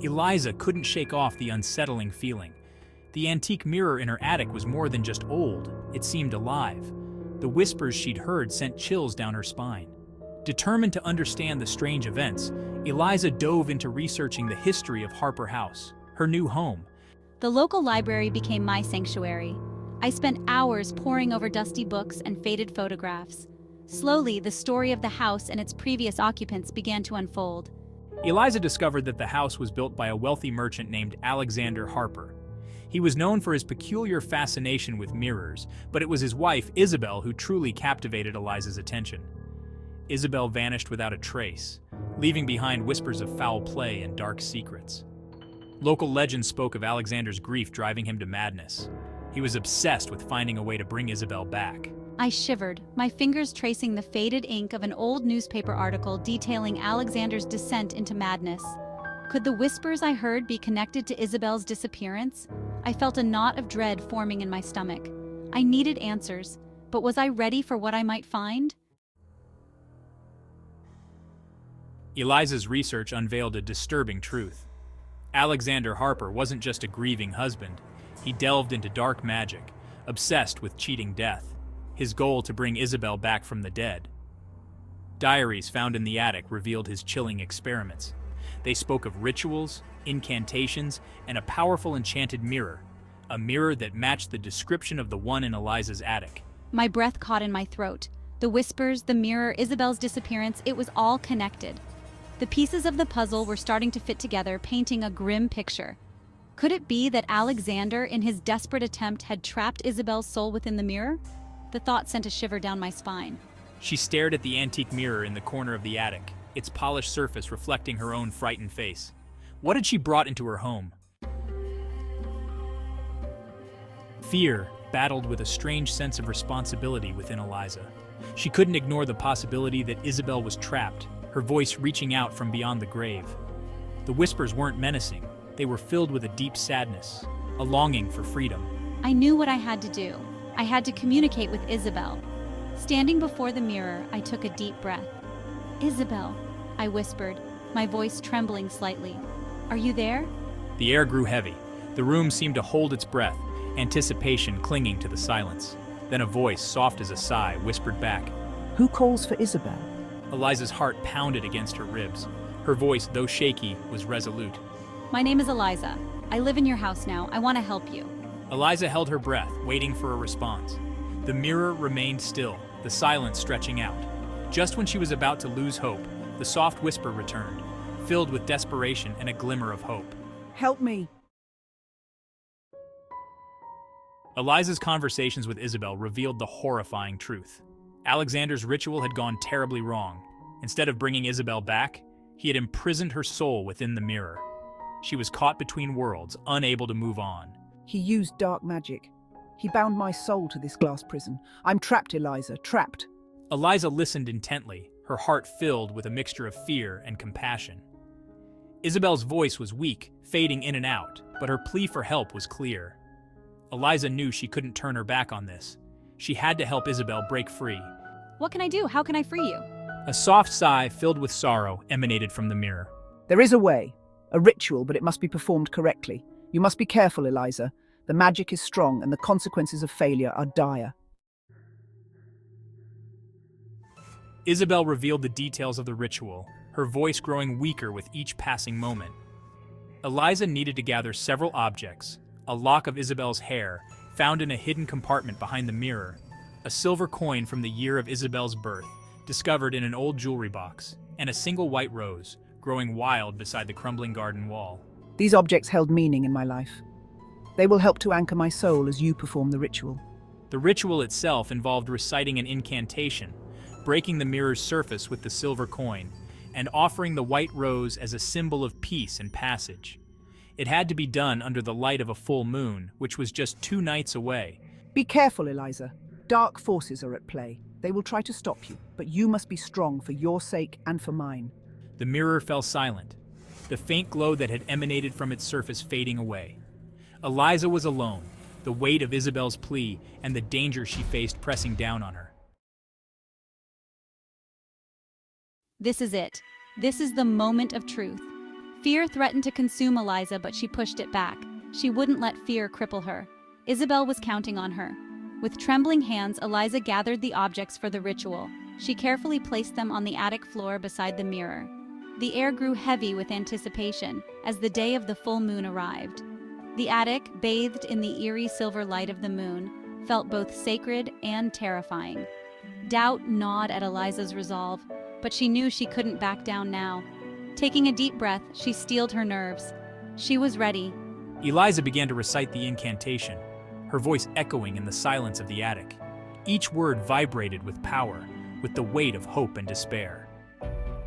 Eliza couldn't shake off the unsettling feeling. The antique mirror in her attic was more than just old, it seemed alive. The whispers she'd heard sent chills down her spine. Determined to understand the strange events, Eliza dove into researching the history of Harper House, her new home. The local library became my sanctuary. I spent hours poring over dusty books and faded photographs. Slowly, the story of the house and its previous occupants began to unfold. Eliza discovered that the house was built by a wealthy merchant named Alexander Harper. He was known for his peculiar fascination with mirrors, but it was his wife, Isabelle, who truly captivated Eliza's attention. Isabelle vanished without a trace, leaving behind whispers of foul play and dark secrets. Local legends spoke of Alexander's grief driving him to madness. He was obsessed with finding a way to bring Isabelle back. I shivered, my fingers tracing the faded ink of an old newspaper article detailing Alexander's descent into madness. Could the whispers I heard be connected to Isabelle's disappearance? I felt a knot of dread forming in my stomach. I needed answers, but was I ready for what I might find? Eliza's research unveiled a disturbing truth. Alexander Harper wasn't just a grieving husband. He delved into dark magic, obsessed with cheating death, his goal to bring Isabelle back from the dead. Diaries found in the attic revealed his chilling experiments. They spoke of rituals, incantations, and a powerful enchanted mirror, a mirror that matched the description of the one in Eliza's attic. My breath caught in my throat. The whispers, the mirror, Isabelle's disappearance, it was all connected. The pieces of the puzzle were starting to fit together, painting a grim picture. Could it be that Alexander, in his desperate attempt, had trapped Isabelle's soul within the mirror? The thought sent a shiver down my spine. She stared at the antique mirror in the corner of the attic, its polished surface reflecting her own frightened face. What had she brought into her home? Fear battled with a strange sense of responsibility within Eliza. She couldn't ignore the possibility that Isabelle was trapped, her voice reaching out from beyond the grave. The whispers weren't menacing. They were filled with a deep sadness, a longing for freedom. I knew what I had to do. I had to communicate with Isabelle. Standing before the mirror, I took a deep breath. "Isabelle," I whispered, my voice trembling slightly. "Are you there?" The air grew heavy. The room seemed to hold its breath, anticipation clinging to the silence. Then a voice, soft as a sigh, whispered back, "Who calls for Isabelle?" Eliza's heart pounded against her ribs. Her voice, though shaky, was resolute. "My name is Eliza. I live in your house now. I want to help you." Eliza held her breath, waiting for a response. The mirror remained still, the silence stretching out. Just when she was about to lose hope, the soft whisper returned, filled with desperation and a glimmer of hope. "Help me." Eliza's conversations with Isabelle revealed the horrifying truth. Alexander's ritual had gone terribly wrong. Instead of bringing Isabelle back, he had imprisoned her soul within the mirror. She was caught between worlds, unable to move on. "He used dark magic. He bound my soul to this glass prison. I'm trapped, Eliza, trapped." Eliza listened intently, her heart filled with a mixture of fear and compassion. Isabelle's voice was weak, fading in and out, but her plea for help was clear. Eliza knew she couldn't turn her back on this. She had to help Isabelle break free. "What can I do? How can I free you?" A soft sigh filled with sorrow emanated from the mirror. "There is a way. A ritual, but it must be performed correctly. You must be careful, Eliza. The magic is strong and the consequences of failure are dire." Isabelle revealed the details of the ritual, her voice growing weaker with each passing moment. Eliza needed to gather several objects: a lock of Isabelle's hair, found in a hidden compartment behind the mirror, a silver coin from the year of Isabelle's birth, discovered in an old jewelry box, and a single white rose, growing wild beside the crumbling garden wall. These objects held meaning in my life. They will help to anchor my soul as you perform the ritual. The ritual itself involved reciting an incantation, breaking the mirror's surface with the silver coin, and offering the white rose as a symbol of peace and passage. It had to be done under the light of a full moon, which was just 2 nights away. Be careful, Eliza. Dark forces are at play. They will try to stop you, but you must be strong for your sake and for mine. The mirror fell silent, the faint glow that had emanated from its surface fading away. Eliza was alone, the weight of Isabelle's plea and the danger she faced pressing down on her. This is it. This is the moment of truth. Fear threatened to consume Eliza, but she pushed it back. She wouldn't let fear cripple her. Isabelle was counting on her. With trembling hands, Eliza gathered the objects for the ritual. She carefully placed them on the attic floor beside the mirror. The air grew heavy with anticipation as the day of the full moon arrived. The attic, bathed in the eerie silver light of the moon, felt both sacred and terrifying. Doubt gnawed at Eliza's resolve, but she knew she couldn't back down now. Taking a deep breath, she steeled her nerves. She was ready. Eliza began to recite the incantation, her voice echoing in the silence of the attic. Each word vibrated with power, with the weight of hope and despair.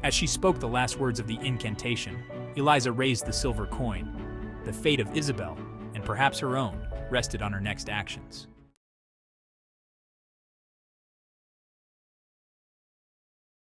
As she spoke the last words of the incantation, Eliza raised the silver coin. The fate of Isabelle, and perhaps her own, rested on her next actions.